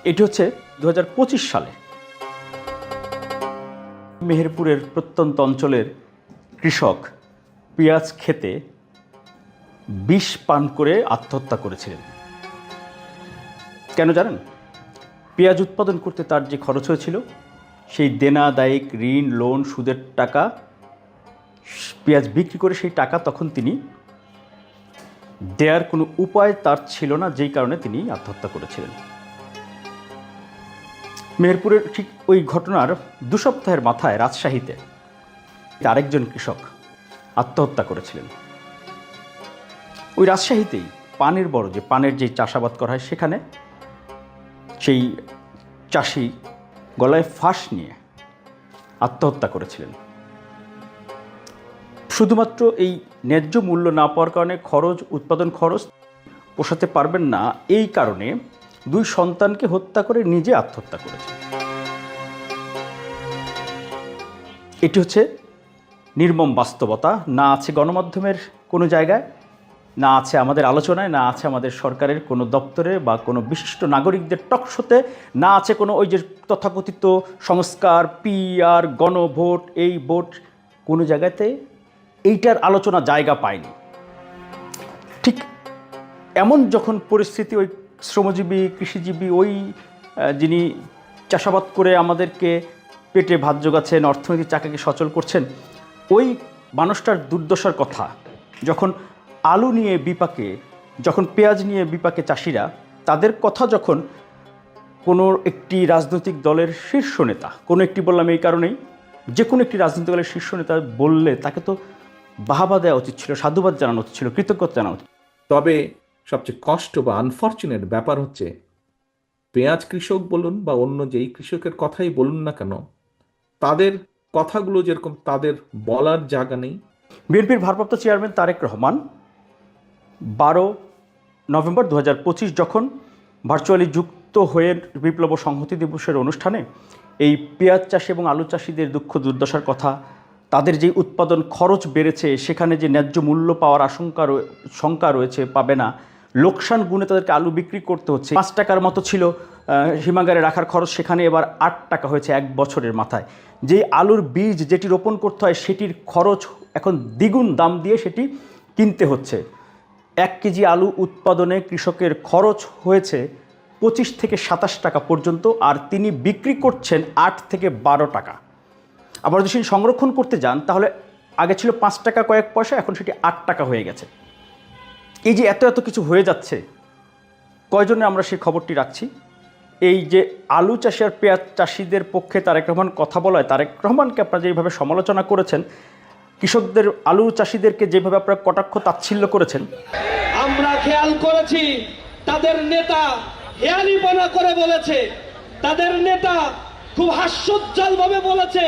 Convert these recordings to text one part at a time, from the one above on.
এটি হচ্ছে 2025 সালে মেহেরপুরের প্রত্যন্ত অঞ্চলের কৃষক পেঁয়াজ খেতে বিষ পান করে আত্মহত্যা করেছিলেন। কেন জানেন? পেঁয়াজ উৎপাদন করতে তার যে খরচ হয়েছিল, সেই দেনা দায়িক ঋণ লোন সুদের টাকা, পেঁয়াজ বিক্রি করে সেই টাকা তখন তিনি দেওয়ার কোনো উপায় তার ছিল না, যেই কারণে তিনি আত্মহত্যা করেছিলেন। মেহেরপুরের ঠিক ওই ঘটনার 2 সপ্তাহের মাথায় রাজশাহীতে আরেকজন কৃষক আত্মহত্যা করেছিলেন। ওই রাজশাহীতেই পানের বড় যে পানের যে চাষাবাদ করা হয়, সেখানে সেই চাষি গলায় ফাঁস নিয়ে আত্মহত্যা করেছিলেন। শুধুমাত্র এই ন্যায্য মূল্য না পাওয়ার কারণে উৎপাদন খরচ পোষাতে পারবেন না, এই কারণে 2 সন্তানকে হত্যা করে নিজে আত্মহত্যা করেছে। এটি হচ্ছে নির্মম বাস্তবতা। না আছে গণমাধ্যমের কোনো জায়গায়, না আছে আমাদের আলোচনায়, না আছে আমাদের সরকারের কোনো দপ্তরে বা কোনো বিশিষ্ট নাগরিকদের টকশোতে, না আছে কোনো ওই যে তথাকথিত সংস্কার, পিআর, গণভোট, এই ভোট, কোনো জায়গাতে এইটার আলোচনা জায়গা পায়নি। ঠিক এমন যখন পরিস্থিতি, ওই শ্রমজীবী কৃষিজীবী, ওই যিনি চাষাবাদ করে আমাদেরকে পেটে ভাত জোগাচ্ছেন, অর্থনৈতিক চাকাকে সচল করছেন, ওই মানুষটার দুর্দশার কথা যখন আলু নিয়ে বিপাকে, যখন পেঁয়াজ নিয়ে বিপাকে চাষিরা, তাদের কথা যখন কোনো একটি রাজনৈতিক দলের শীর্ষ নেতা, কোনো একটি বললাম এই কারণেই, যে কোনো একটি রাজনৈতিক দলের শীর্ষ নেতা বললে তাকে তো বাহাবা দেওয়া উচিত ছিল, সাধুবাদ জানানো উচিত ছিল, কৃতজ্ঞতা জানানো উচিত। তবে সবচেয়ে কষ্ট বা আনফর্চুনেট ব্যাপার হচ্ছে, পেঁয়াজ কৃষক বলুন বা অন্য যেই কৃষকের কথাই বলুন না কেন, তাদের কথাগুলো যেরকম তাদের বলার জায়গা নেই। বিএনপির ভারপ্রাপ্ত চেয়ারম্যান তারেক রহমান 12 নভেম্বর 2025 যখন ভার্চুয়ালি যুক্ত হয়ে বিপ্লব ও সংহতি দিবসের অনুষ্ঠানে এই পেঁয়াজ চাষি এবং আলু চাষিদের দুঃখ দুর্দশার কথা, তাদের যে উৎপাদন খরচ বেড়েছে, সেখানে যে ন্যায্য মূল্য পাওয়ার শঙ্কা রয়েছে, পাবে না, লোকসান গুণে তাদেরকে আলু বিক্রি করতে হচ্ছে। 5 টাকার মতো ছিল হিমাগারে রাখার খরচ, সেখানে এবার 8 টাকা হয়েছে 1 বছরের মাথায়। যেই আলুর বীজ যেটি রোপণ করতে হয়, সেটির খরচ এখন দ্বিগুণ দাম দিয়ে সেটি কিনতে হচ্ছে। 1 কেজি আলু উৎপাদনে কৃষকের খরচ হয়েছে 25 থেকে 27 টাকা পর্যন্ত, আর তিনি বিক্রি করছেন 8 থেকে 12 টাকা। আবার যদি সংরক্ষণ করতে যান, তাহলে আগে ছিল 5 টাকা কয়েক পয়সা, এখন সেটি 8 টাকা হয়ে গেছে। এই যে এত এত কিছু হয়ে যাচ্ছে, কয়জনে আমরা সেই খবরটি রাখছি? এই যে আলু চাষি আর পেঁয়াজ চাষিদের পক্ষে তারেক রহমান কথা বলায়, তারেক রহমানকে আপনারা যেভাবে সমালোচনা করেছেন, কৃষকদের, আলু চাষিদেরকে যেভাবে আপনারা কটাক্ষ তাচ্ছিল্য করেছেন, আমরা খেয়াল করেছি তাদের নেতা হেয়ালিপনা করে বলেছে, তাদের নেতা খুব হাস্যোজ্জ্বল ভাবে বলেছে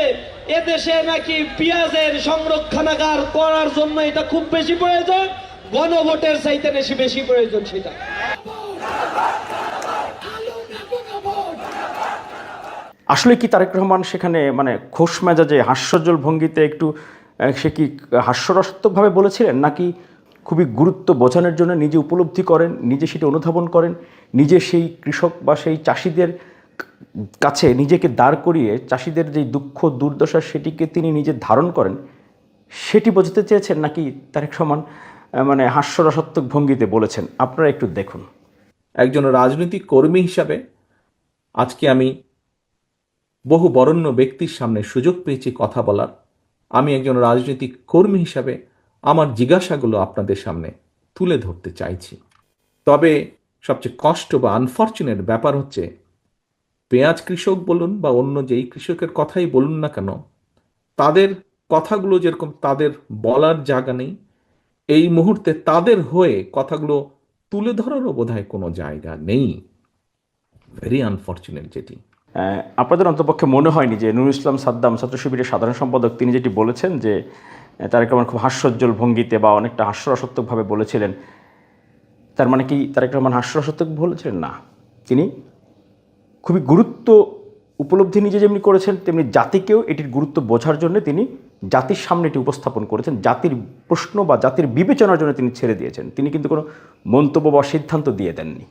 এদেশে নাকি পেঁয়াজের সংরক্ষণাগার করার জন্য এটা খুব বেশি প্রয়োজন, গণভোটের চাইতে বেশি প্রয়োজন সেটা। আসলে কি তারেক রহমান সেখানে মানে খোশ মেজাজে হাস্যোজ্জ্বল ভঙ্গিতে একটু সে কি হাস্যরসাত্মকভাবে বলেছিলেন, নাকি খুবই গুরুত্ব বোঝানোর জন্য নিজে উপলব্ধি করেন, নিজে সেটি অনুধাবন করেন, নিজে সেই কৃষক বা সেই চাষিদের কাছে নিজেকে দাঁড় করিয়ে চাষিদের যে দুঃখ দুর্দশা সেটিকে তিনি নিজে ধারণ করেন, সেটি বোঝাতে চেয়েছেন, নাকি তারেক রহমান মানে হাস্যরসাত্মক ভঙ্গিতে বলেছেন? আপনারা একটু দেখুন। একজন রাজনৈতিক কর্মী হিসাবে আজকে আমি বহু বরেণ্য ব্যক্তির সামনে সুযোগ পেয়েছি কথা বলার। আমি একজন রাজনৈতিক কর্মী হিসাবে আমার জিজ্ঞাসাগুলো আপনাদের সামনে তুলে ধরতে চাইছি। তবে সবচেয়ে কষ্ট বা আনফর্চুনেট ব্যাপার হচ্ছে, পেঁয়াজ কৃষক বলুন বা অন্য যেই কৃষকের কথাই বলুন না কেন, তাদের কথাগুলো যেরকম তাদের বলার জায়গা নেই, এই মুহূর্তে তাদের হয়ে কথাগুলো তুলে ধরারও বোধহয় কোনো জায়গা নেই। ভেরি আনফর্চুনেট যেটি। আপনাদের অন্তপক্ষে মনে হয়নি যে নুরুল ইসলাম সাদ্দাম, ছাত্র শিবিরের সাধারণ সম্পাদক, তিনি যেটি বলেছেন যে তারেক রহমান খুব হাস্যোজ্জ্বল ভঙ্গিতে বা অনেকটা হাস্যরসাত্মকভাবে বলেছিলেন, তার মানে কি তারেক রহমান হাস্যরসাত্মক বলেছিলেন? না, তিনি খুবই গুরুত্ব উপলব্ধি নিজে যেমনি করেছেন, তেমনি জাতিকেও এটির গুরুত্ব বোঝার জন্য তিনি জাতির সামনে এটি উপস্থাপন করেছেন, জাতির প্রশ্ন বা জাতির বিবেচনার জন্য তিনি ছেড়ে দিয়েছেন। তিনি কিন্তু কোনো মন্তব্য বা সিদ্ধান্ত দিয়ে দেননি।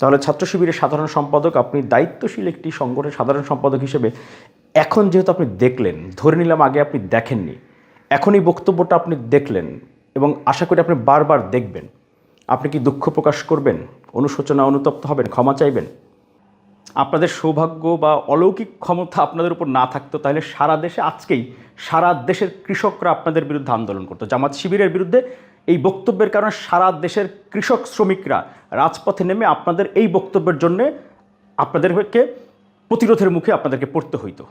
তাহলে ছাত্র শিবিরের সাধারণ সম্পাদক, আপনি দায়িত্বশীল একটি সংগঠনের সাধারণ সম্পাদক হিসেবে এখন যেহেতু আপনি দেখলেন, ধরে নিলাম আগে আপনি দেখেননি, এখন এই বক্তব্যটা আপনি দেখলেন এবং আশা করি আপনি বারবার দেখবেন, আপনি কি দুঃখ প্রকাশ করবেন, অনুশোচনা অনুতপ্ত হবেন, ক্ষমা চাইবেন? আপনাদের সৌভাগ্য বা অলৌকিক ক্ষমতা আপনাদের উপর না থাকতো তাহলে সারা দেশে আজকেই সারা দেশের কৃষকরা আপনাদের বিরুদ্ধে আন্দোলন করতো। জামাত শিবিরের বিরুদ্ধে এই বক্তব্যের কারণে সারা দেশের কৃষক শ্রমিকরা রাজপথে নেমে আপনাদের এই বক্তব্যের জন্যে আপনাদেরকে প্রতিরোধের মুখে আপনাদেরকে পড়তে হইতো।